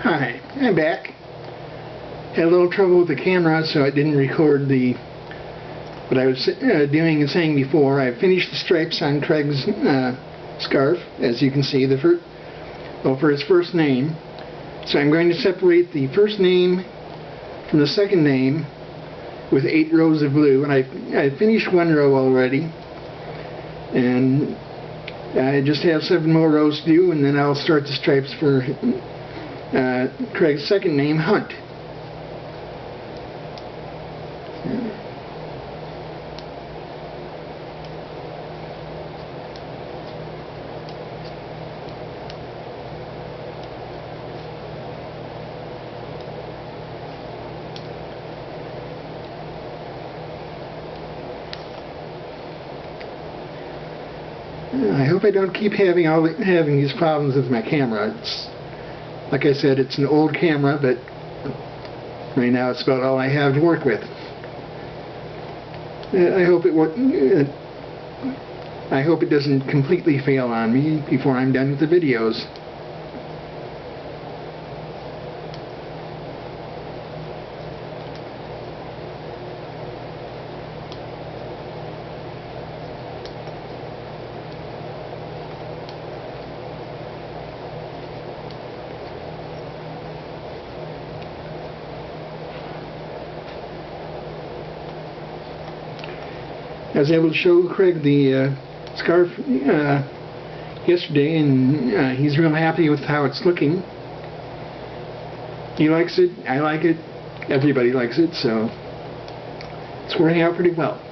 Hi, I'm back. Had a little trouble with the camera, so I didn't record what I was doing and saying before. I finished the stripes on Craig's scarf, as you can see, for his first name. So I'm going to separate the first name from the second name with 8 rows of blue, and I finished 1 row already, and I just have 7 more rows to do, and then I'll start the stripes for Craig's second name, Hunt. I hope I don't keep having these problems with my camera. Like I said, it's an old camera, but right now it's about all I have to work with. I hope it doesn't completely fail on me before I'm done with the videos. I was able to show Craig the scarf yesterday, and he's real happy with how it's looking. He likes it, I like it, everybody likes it, so it's working out pretty well.